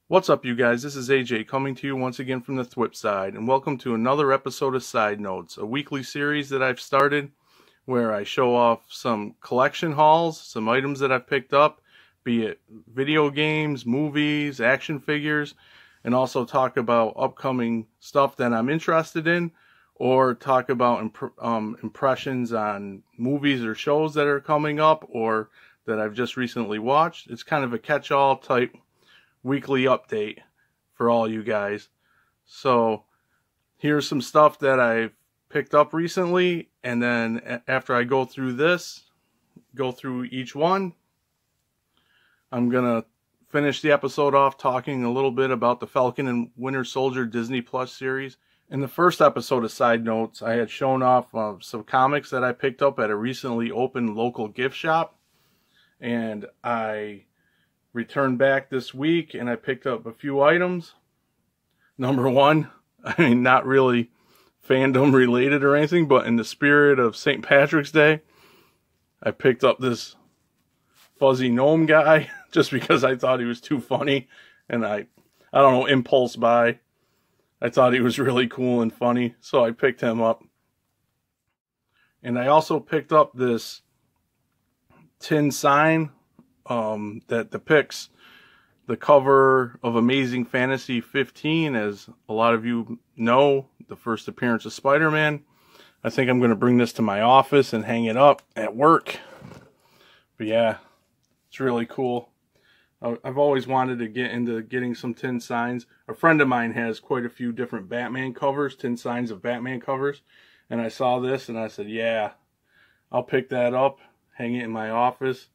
What's up, you guys? This is AJ coming to you once again from the Thwip side, and welcome to another episode of Side Notes, a weekly series that I've started where I show off some collection hauls, some items that I've picked up, be it video games, movies, action figures, and also talk about upcoming stuff that I'm interested in, or talk about impressions on movies or shows that are coming up or that I've just recently watched. It's kind of a catch-all type weekly update for all you guys. So here's some stuff that I've picked up recently, and then after I go through each one, I'm gonna finish the episode off talking a little bit about the Falcon and Winter Soldier Disney Plus series. In the first episode of Side Notes, I had shown off some comics that I picked up at a recently opened local gift shop, and I returned back this week and I picked up a few items. Number one, I mean, not really fandom related or anything, but in the spirit of St. Patrick's Day, I picked up this fuzzy gnome guy just because I thought he was too funny, and I don't know, impulse buy. I thought he was really cool and funny, so I picked him up. And I also picked up this tin sign that depicts the cover of Amazing Fantasy 15. As a lot of you know, the first appearance of Spider-Man. I think I'm going to bring this to my office and hang it up at work. But yeah, it's really cool. I've always wanted to get into getting some tin signs. A friend of mine has quite a few different Batman covers, tin signs of Batman covers. And I saw this and I said, yeah, I'll pick that up, hang it in my office.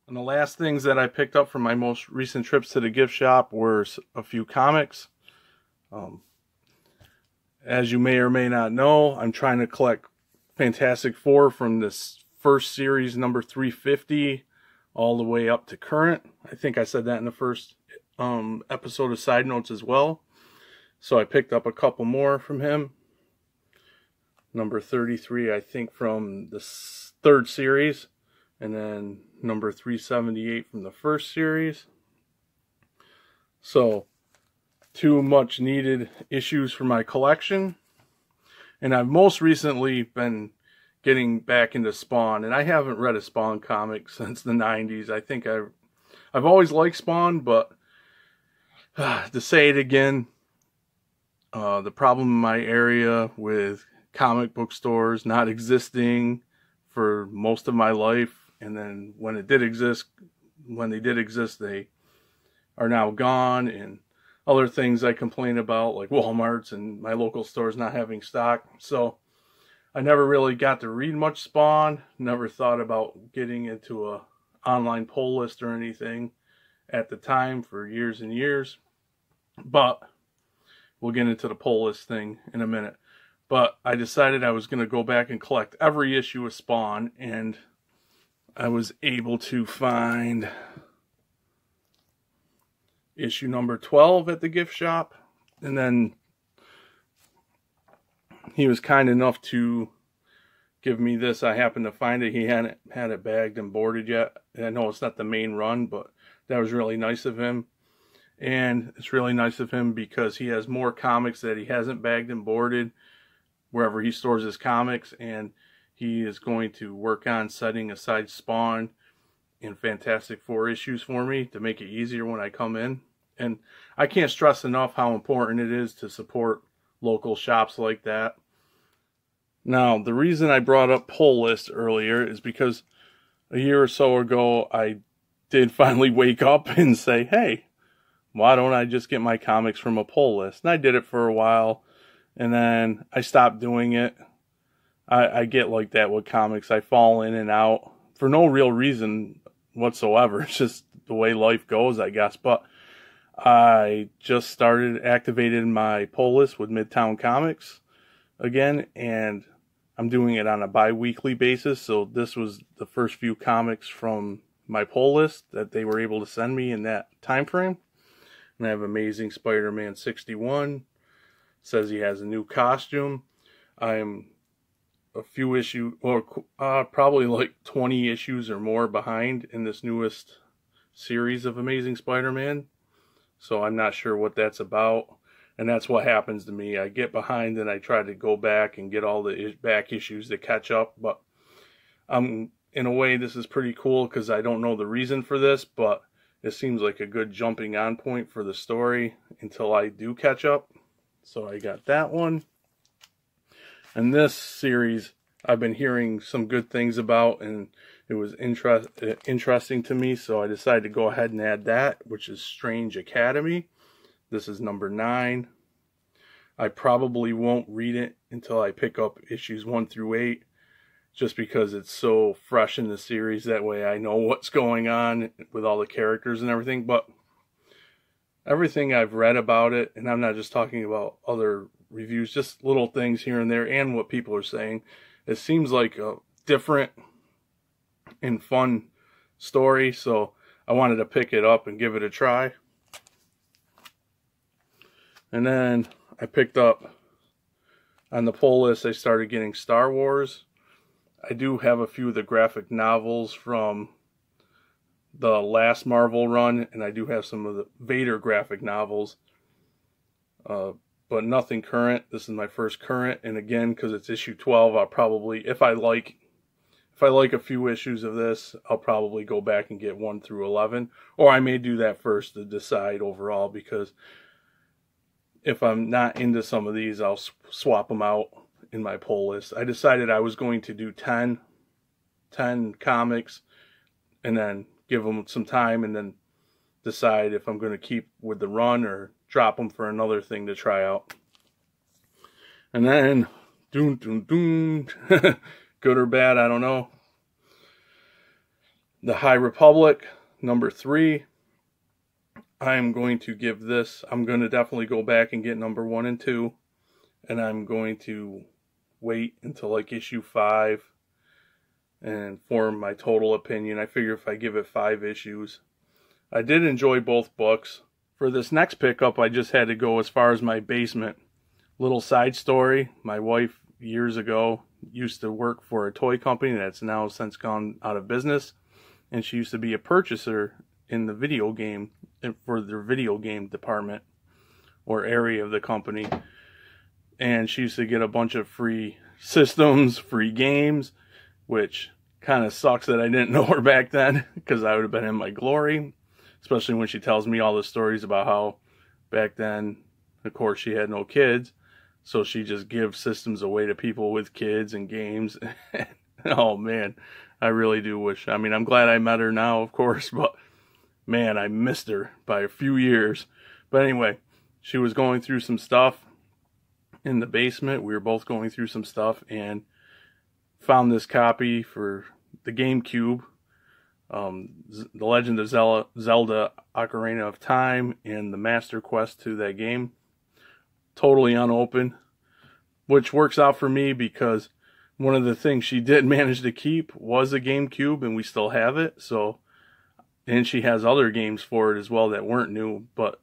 And the last things that I picked up from my most recent trips to the gift shop were a few comics. As you may or may not know, I'm trying to collect Fantastic Four from this first series, number 350, all the way up to current. I think I said that in the first episode of Side Notes as well. So I picked up a couple more from him. Number 33, I think, from the third series. And then number 378 from the first series. So, two much needed issues for my collection. And I've most recently been getting back into Spawn, and I haven't read a Spawn comic since the 90s. I think I've always liked Spawn, but to say it again, the problem in my area with comic book stores not existing for most of my life, and then when they did exist, they are now gone, and other things I complain about, like Walmart's and my local stores not having stock. So I never really got to read much Spawn, never thought about getting into a online pull list or anything at the time for years and years. But we'll get into the pull list thing in a minute. But I decided I was going to go back and collect every issue of Spawn, and I was able to find issue number 12 at the gift shop. And then he was kind enough to give me this. I happened to find it. He hadn't had it bagged and boarded yet. And I know it's not the main run, but that was really nice of him. And it's really nice of him because he has more comics that he hasn't bagged and boarded wherever he stores his comics, and he is going to work on setting aside Spawn and Fantastic Four issues for me to make it easier when I come in. And I can't stress enough how important it is to support local shops like that. Now, the reason I brought up pull list earlier is because a year or so ago, I did finally wake up and say, hey, why don't I just get my comics from a pull list? And I did it for a while, and then I stopped doing it. I get like that with comics. I fall in and out for no real reason whatsoever. It's just the way life goes, I guess. But I just activated my pull list with Midtown Comics again, and I'm doing it on a bi-weekly basis. So this was the first few comics from my pull list that they were able to send me in that time frame. And I have Amazing Spider-Man 61. Says he has a new costume. I'm a few issues, or probably like 20 issues or more behind in this newest series of Amazing Spider-Man. so I'm not sure what that's about. And that's what happens to me. I get behind and I try to go back and get all the back issues to catch up. But in a way, this is pretty cool because I don't know the reason for this, but it seems like a good jumping on point for the story until I do catch up. So I got that one. And this series, I've been hearing some good things about, and it was interesting to me, so I decided to go ahead and add that, which is Strange Academy. This is number 9. I probably won't read it until I pick up issues 1 through 8, just because it's so fresh in the series. That way I know what's going on with all the characters and everything. But everything I've read about it, and I'm not just talking about other reviews, just little things here and there and what people are saying, it seems like a different and fun story, so I wanted to pick it up and give it a try. And then I picked up, on the pull list, I started getting Star Wars. I do have a few of the graphic novels from the last Marvel run, and I do have some of the Vader graphic novels, but nothing current. This is my first current, and again, because it's issue 12, I'll probably, if I like a few issues of this, I'll probably go back and get 1 through 11, or I may do that first to decide overall, because if I'm not into some of these, I'll swap them out in my pull list. I decided I was going to do 10 comics and then give them some time and then decide if I'm going to keep with the run or drop them for another thing to try out. And then, good or bad, I don't know. The High Republic, number 3. I'm going to give this, I'm going to definitely go back and get number 1 and 2. And I'm going to wait until like issue 5 and form my total opinion. I figure if I give it 5 issues. I did enjoy both books. For this next pickup, I just had to go as far as my basement. Little side story. My wife, years ago, used to work for a toy company that's now since gone out of business. And she used to be a purchaser in the video game, for their video game department or area of the company. And she used to get a bunch of free systems, free games, which kind of sucks that I didn't know her back then, because I would have been in my glory. Especially when she tells me all the stories about how back then, of course, she had no kids. So she just gives systems away to people with kids and games. Oh, man, I really do wish. I mean, I'm glad I met her now, of course, but man, I missed her by a few years. But anyway, she was going through some stuff in the basement. We were both going through some stuff and found this copy for the GameCube. The Legend of Zelda Ocarina of Time and the Master Quest to that game. Totally unopened, which works out for me because one of the things she did manage to keep was a GameCube, and we still have it. So, and she has other games for it as well that weren't new, but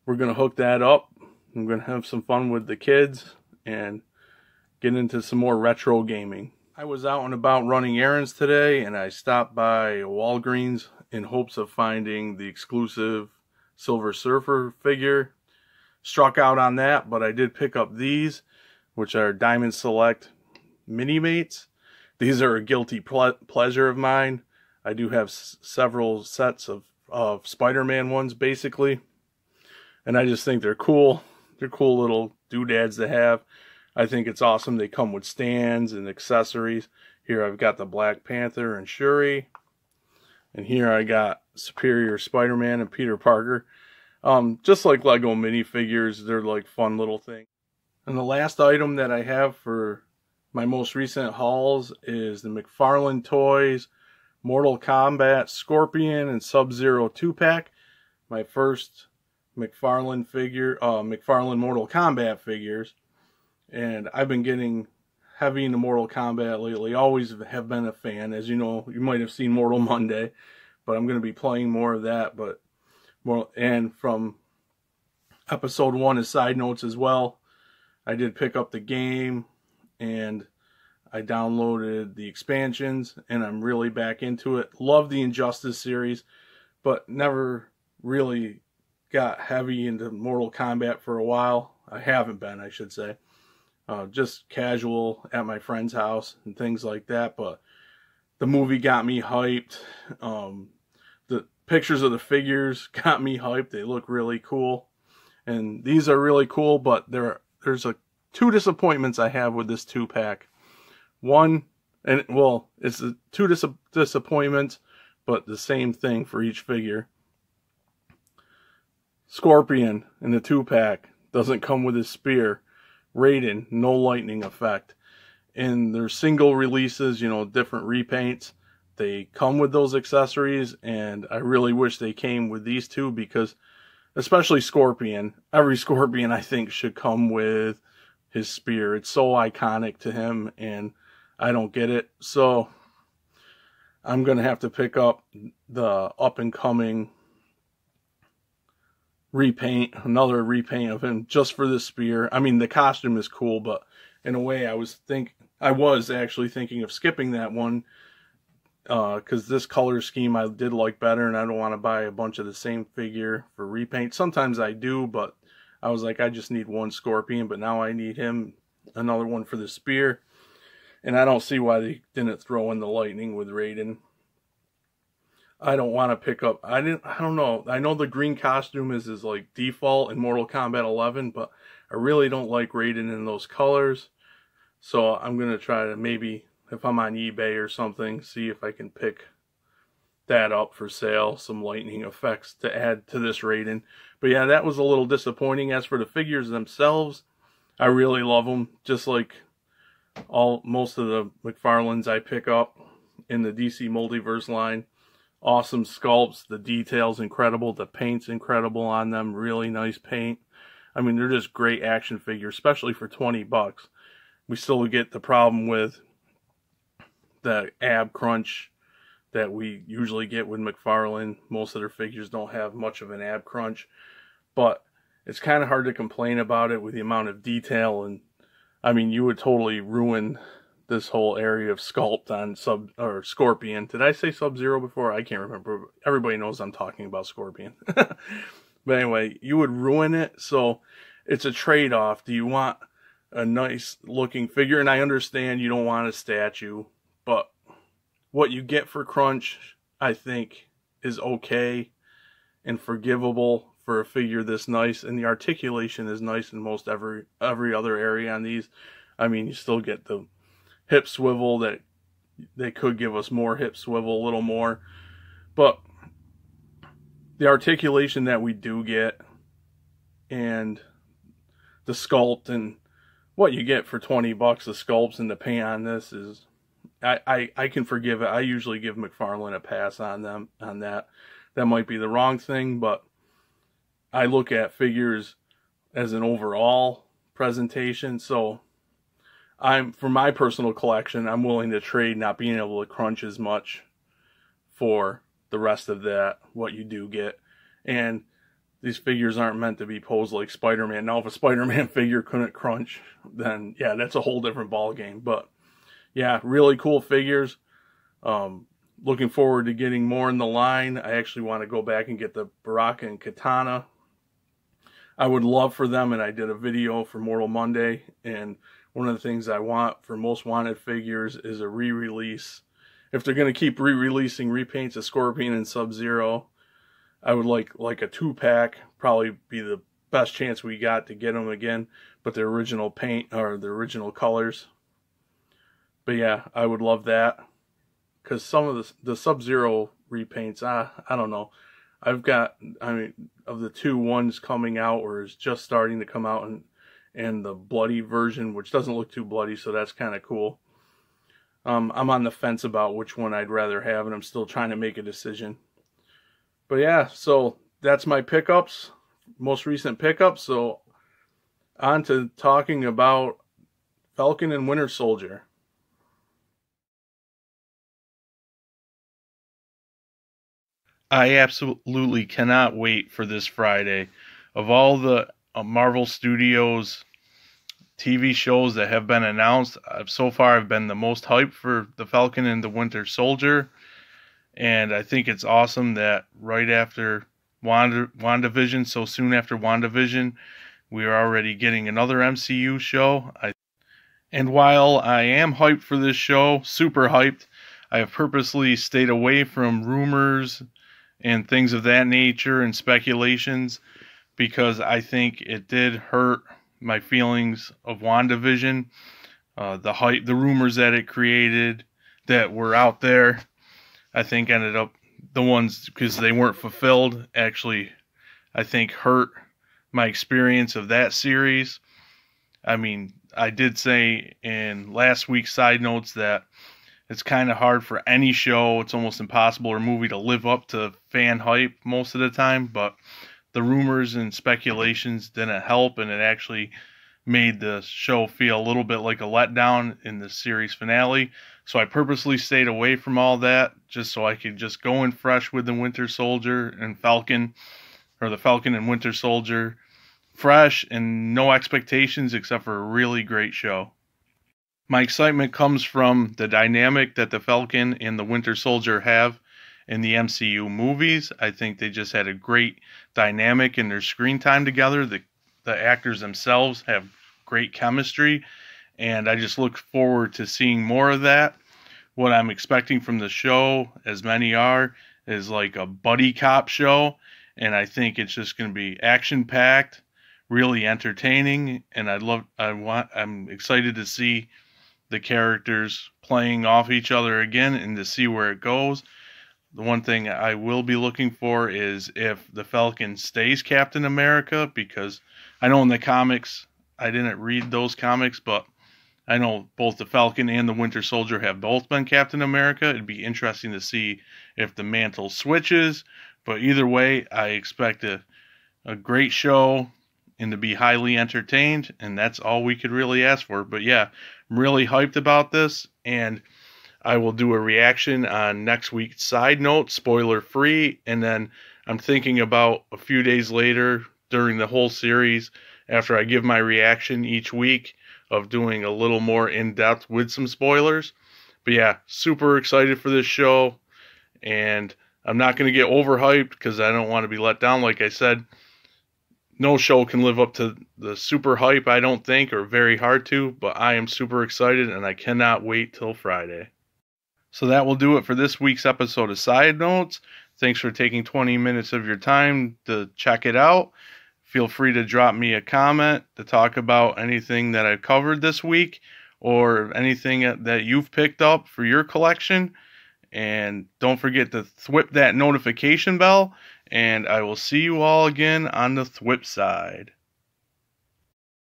we're going to hook that up. I'm going to have some fun with the kids and get into some more retro gaming. I was out and about running errands today, and I stopped by Walgreens in hopes of finding the exclusive Silver Surfer figure. Struck out on that, but I did pick up these, which are Diamond Select Mini-Mates. These are a guilty pleasure of mine. I do have several sets of Spider-Man ones, basically. And I just think they're cool. They're cool little doodads to have. I think it's awesome. They come with stands and accessories. Here I've got the Black Panther and Shuri. And here I got Superior Spider-Man and Peter Parker. Just like Lego minifigures, they're like fun little things. And the last item that I have for my most recent hauls is the McFarlane Toys Mortal Kombat Scorpion and Sub-Zero 2-pack. My first McFarlane figure, McFarlane Mortal Kombat figures. And I've been getting heavy into Mortal Kombat lately. Always have been a fan. As you know, you might have seen Mortal Monday, but I'm going to be playing more of that. But more, and from episode 1 as side notes as well, I did pick up the game and I downloaded the expansions, and I'm really back into it. Love the Injustice series, but never really got heavy into Mortal Kombat for a while. I haven't been, I should say. Just casual at my friend's house and things like that. But the movie got me hyped. The pictures of the figures got me hyped. They look really cool. And these are really cool, but there's two disappointments I have with this 2-pack. One, and well, it's two disappointments, but the same thing for each figure. Scorpion in the 2-pack doesn't come with his spear. Raiden, no lightning effect. In their single releases, you know, different repaints, they come with those accessories, and I really wish they came with these two, because especially Scorpion, every Scorpion I think should come with his spear. It's so iconic to him, and I don't get it. So I'm going to have to pick up the up-and-coming repaint, another repaint of him just for this spear. I mean, the costume is cool, but in a way I was actually thinking of skipping that one, because this color scheme I did like better, and I don't want to buy a bunch of the same figure for repaint. Sometimes I do, but I was like, I just need one Scorpion, but now I need him, another one for the spear. And I don't see why they didn't throw in the lightning with Raiden. I don't want to pick up, I don't know. I know the green costume is like default in Mortal Kombat 11, but I really don't like Raiden in those colors. So I'm going to try to, maybe if I'm on eBay or something, see if I can pick that up for sale, some lightning effects to add to this Raiden. But yeah, that was a little disappointing. As for the figures themselves, I really love them, just like most of the McFarlanes I pick up in the DC Multiverse line. Awesome sculpts, the detail's incredible, the paint's incredible on them, really nice paint. I mean, they're just great action figures, especially for 20 bucks. We still get the problem with the ab crunch that we usually get with McFarlane. Most of their figures don't have much of an ab crunch, but it's kind of hard to complain about it with the amount of detail. And I mean, you would totally ruin this whole area of sculpt on Scorpion. Did I say Sub-Zero before? I can't remember. Everybody knows I'm talking about Scorpion. But anyway, you would ruin it. So it's a trade-off. Do you want a nice looking figure? And I understand you don't want a statue, but what you get for crunch, I think, is okay and forgivable for a figure this nice. And the articulation is nice in most every other area on these. I mean, you still get the hip swivel that they could give us more hip swivel, a little more, but the articulation that we do get and the sculpt and what you get for 20 bucks, the sculpts and the paint on this is, I can forgive it. I usually give McFarlane a pass on them, on that. That might be the wrong thing, but I look at figures as an overall presentation. So for my personal collection, I'm willing to trade not being able to crunch as much for the rest of that, what you do get. And these figures aren't meant to be posed like Spider-Man. Now, if a Spider-Man figure couldn't crunch, then yeah, that's a whole different ball game. But yeah, really cool figures. Looking forward to getting more in the line. I actually want to go back and get the Baraka and Katana. I would love for them, and I did a video for Mortal Monday, and one of the things I want for Most Wanted figures is a re-release. If they're going to keep re-releasing repaints of Scorpion and Sub-Zero, I would like a 2-pack, probably be the best chance we got to get them again, but the original paint, or the original colors. But yeah, I would love that, because some of the Sub-Zero repaints, I don't know. I've got, I mean, of the two, ones coming out or is just starting to come out, and the bloody version, which doesn't look too bloody, so that's kind of cool. I'm on the fence about which one I'd rather have, and I'm still trying to make a decision. But yeah, so that's my pickups, most recent pickups. So on to talking about Falcon and Winter Soldier. I absolutely cannot wait for this Friday. Of all the Marvel Studios TV shows that have been announced, so far I've been the most hyped for the Falcon and the Winter Soldier. And I think it's awesome that right after WandaVision so soon after WandaVision. We are already getting another MCU show. And while I am hyped for this show, super hyped, I have purposely stayed away from rumors and things of that nature and speculations because I think it did hurt my feelings of WandaVision. The hype, the rumors that it created that were out there, I think ended up the ones because they weren't fulfilled actually, I think, hurt my experience of that series. I mean, I did say in last week's side notes that it's kind of hard for any show, it's almost impossible, or movie to live up to fan hype most of the time, but the rumors and speculations didn't help, and it actually made the show feel a little bit like a letdown in the series finale. So I purposely stayed away from all that just so I could just go in fresh with the Winter Soldier and Falcon, or the Falcon and Winter Soldier, fresh and no expectations except for a really great show. My excitement comes from the dynamic that the Falcon and the Winter Soldier have in the MCU movies. I think they just had a great dynamic in their screen time together. The actors themselves have great chemistry, and I just look forward to seeing more of that. What I'm expecting from the show, as many are, is like a buddy cop show, and I think it's just going to be action-packed, really entertaining, and I'm excited to see the characters playing off each other again and to see where it goes. The one thing I will be looking for is if the Falcon stays Captain America, because I know in the comics, I didn't read those comics, but I know both the Falcon and the Winter Soldier have both been Captain America. It'd be interesting to see if the mantle switches, but either way, I expect a great show and to be highly entertained, and that's all we could really ask for. But yeah, I'm really hyped about this, and I will do a reaction on next week's side note, spoiler free, and then I'm thinking about a few days later during the whole series, after I give my reaction each week, of doing a little more in-depth with some spoilers. But yeah, super excited for this show, and I'm not going to get overhyped because I don't want to be let down. Like I said, no show can live up to the super hype, I don't think, or very hard to, but I am super excited, and I cannot wait till Friday. So that will do it for this week's episode of Side Notes. Thanks for taking 20 minutes of your time to check it out. Feel free to drop me a comment to talk about anything that I covered this week or anything that you've picked up for your collection. And don't forget to thwip that notification bell. And I will see you all again on the thwip side.